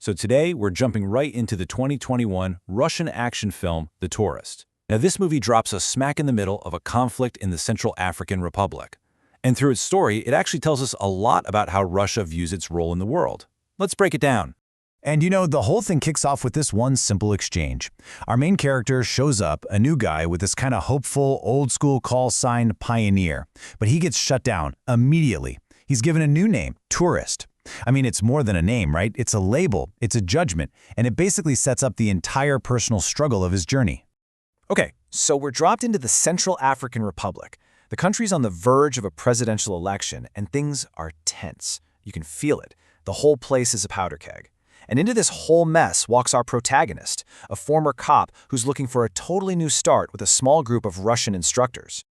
So today, we're jumping right into the 2021 Russian action film, The Tourist. Now, this movie drops us smack in the middle of a conflict in the Central African Republic. And through its story, it actually tells us a lot about how Russia views its role in the world. Let's break it down. And the whole thing kicks off with this one simple exchange. Our main character shows up, a new guy with this kind of hopeful, old-school call sign Pioneer. But he gets shut down immediately. He's given a new name, Tourist. I mean, it's more than a name, right? It's a label, it's a judgment, and it basically sets up the entire personal struggle of his journey. Okay, so we're dropped into the Central African Republic. The country's on the verge of a presidential election, and things are tense. You can feel it. The whole place is a powder keg. And into this whole mess walks our protagonist, a former cop who's looking for a totally new start with a small group of Russian instructors.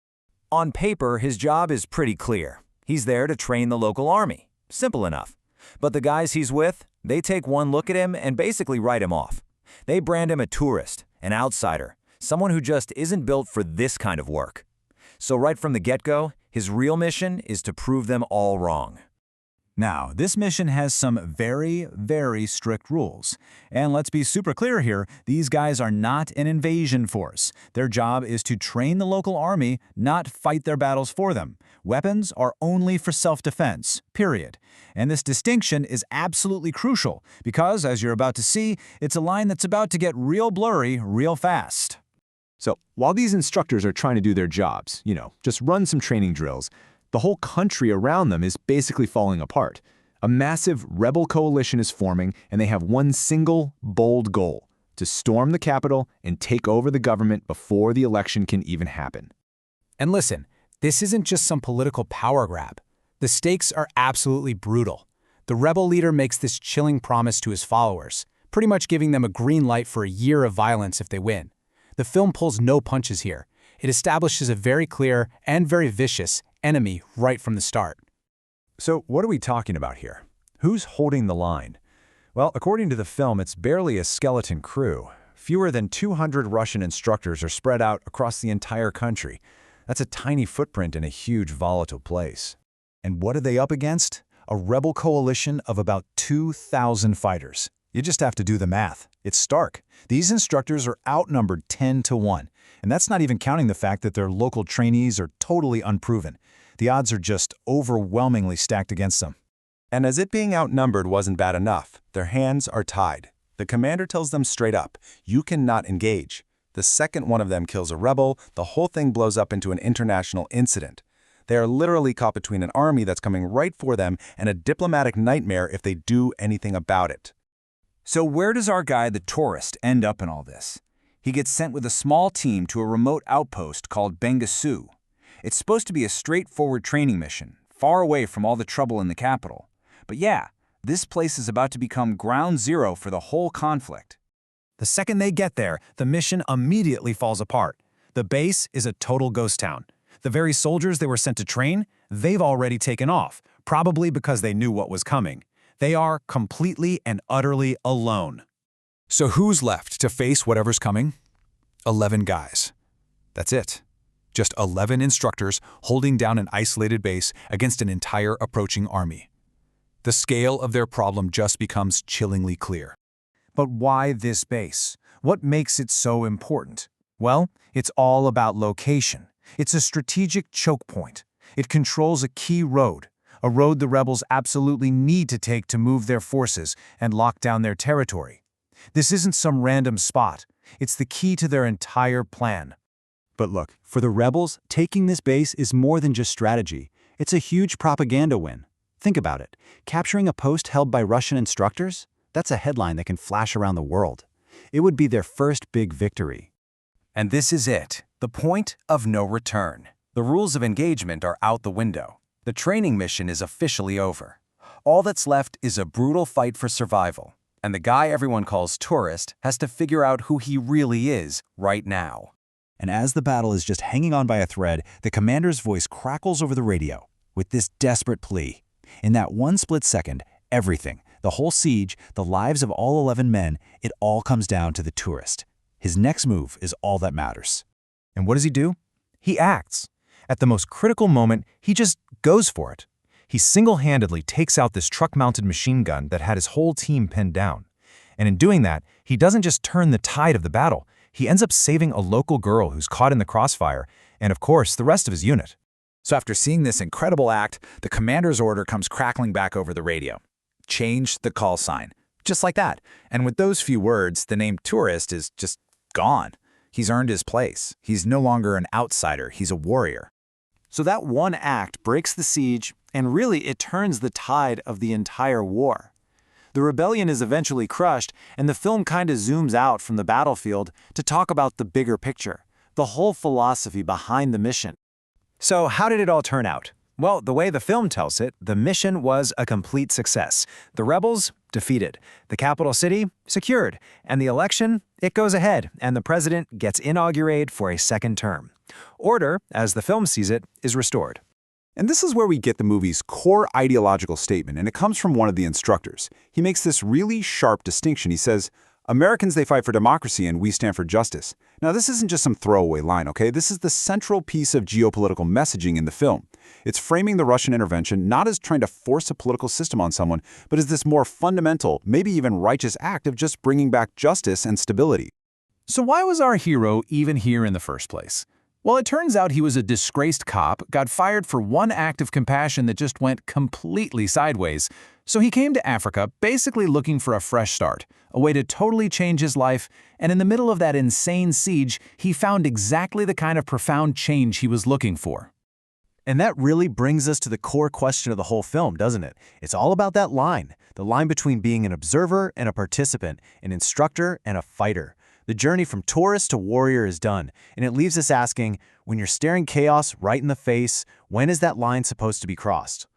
On paper, his job is pretty clear. He's there to train the local army. Simple enough. But the guys he's with, they take one look at him and basically write him off. They brand him a tourist, an outsider, someone who just isn't built for this kind of work. So right from the get-go, his real mission is to prove them all wrong. Now, this mission has some very, very strict rules. And let's be super clear here, these guys are not an invasion force. Their job is to train the local army, not fight their battles for them. Weapons are only for self-defense, period. And this distinction is absolutely crucial because, as you're about to see, it's a line that's about to get real blurry real fast. So, while these instructors are trying to do their jobs, just run some training drills, the whole country around them is basically falling apart. A massive rebel coalition is forming, and they have one single, bold goal: to storm the capital and take over the government before the election can even happen. And listen, this isn't just some political power grab. The stakes are absolutely brutal. The rebel leader makes this chilling promise to his followers, pretty much giving them a green light for a year of violence if they win. The film pulls no punches here. It establishes a very clear and very vicious enemy right from the start. So what are we talking about here? Who's holding the line? Well, according to the film, it's barely a skeleton crew. Fewer than 200 Russian instructors are spread out across the entire country. That's a tiny footprint in a huge, volatile place. And what are they up against? A rebel coalition of about 2,000 fighters. You just have to do the math. It's stark. These instructors are outnumbered 10 to 1. And that's not even counting the fact that their local trainees are totally unproven. The odds are just overwhelmingly stacked against them. And as it being outnumbered wasn't bad enough, their hands are tied. The commander tells them straight up, you cannot engage. The second one of them kills a rebel, the whole thing blows up into an international incident. They are literally caught between an army that's coming right for them and a diplomatic nightmare if they do anything about it. So where does our guy, the tourist, end up in all this? He gets sent with a small team to a remote outpost called Bangassou. It's supposed to be a straightforward training mission, far away from all the trouble in the capital. But yeah, this place is about to become ground zero for the whole conflict. The second they get there, the mission immediately falls apart. The base is a total ghost town. The very soldiers they were sent to train, they've already taken off, probably because they knew what was coming. They are completely and utterly alone. So who's left to face whatever's coming? 11 guys. That's it. Just 11 instructors holding down an isolated base against an entire approaching army. The scale of their problem just becomes chillingly clear. But why this base? What makes it so important? Well, it's all about location. It's a strategic choke point. It controls a key road, a road the rebels absolutely need to take to move their forces and lock down their territory. This isn't some random spot. It's the key to their entire plan. But look, for the rebels, taking this base is more than just strategy. It's a huge propaganda win. Think about it. Capturing a post held by Russian instructors? That's a headline that can flash around the world. It would be their first big victory. And this is it, the point of no return. The rules of engagement are out the window. The training mission is officially over. All that's left is a brutal fight for survival. And the guy everyone calls Tourist has to figure out who he really is right now. And as the battle is just hanging on by a thread, the commander's voice crackles over the radio with this desperate plea. In that one split second, everything, the whole siege, the lives of all 11 men, it all comes down to the Tourist. His next move is all that matters. And what does he do? He acts. At the most critical moment, he just goes for it. He single-handedly takes out this truck-mounted machine gun that had his whole team pinned down. And in doing that, he doesn't just turn the tide of the battle, he ends up saving a local girl who's caught in the crossfire, and of course, the rest of his unit. So after seeing this incredible act, the commander's order comes crackling back over the radio. Change the call sign. Just like that. And with those few words, the name tourist is just gone. He's earned his place. He's no longer an outsider. He's a warrior. So that one act breaks the siege, and really it turns the tide of the entire war. The rebellion is eventually crushed, and the film kind of zooms out from the battlefield to talk about the bigger picture, the whole philosophy behind the mission. So how did it all turn out? Well, the way the film tells it, the mission was a complete success. The rebels defeated, the capital city secured, and the election, it goes ahead, and the president gets inaugurated for a second term. Order, as the film sees it, is restored. And this is where we get the movie's core ideological statement, and it comes from one of the instructors. He makes this really sharp distinction. He says, Americans, they fight for democracy and we stand for justice. Now, this isn't just some throwaway line, okay? This is the central piece of geopolitical messaging in the film. It's framing the Russian intervention not as trying to force a political system on someone, but as this more fundamental, maybe even righteous act of just bringing back justice and stability. So why was our hero even here in the first place? Well, it turns out he was a disgraced cop, got fired for one act of compassion that just went completely sideways. So he came to Africa basically looking for a fresh start, a way to totally change his life, and in the middle of that insane siege, he found exactly the kind of profound change he was looking for. And that really brings us to the core question of the whole film, doesn't it? It's all about that line, the line between being an observer and a participant, an instructor and a fighter. The journey from tourist to warrior is done, and it leaves us asking, when you're staring chaos right in the face, when is that line supposed to be crossed?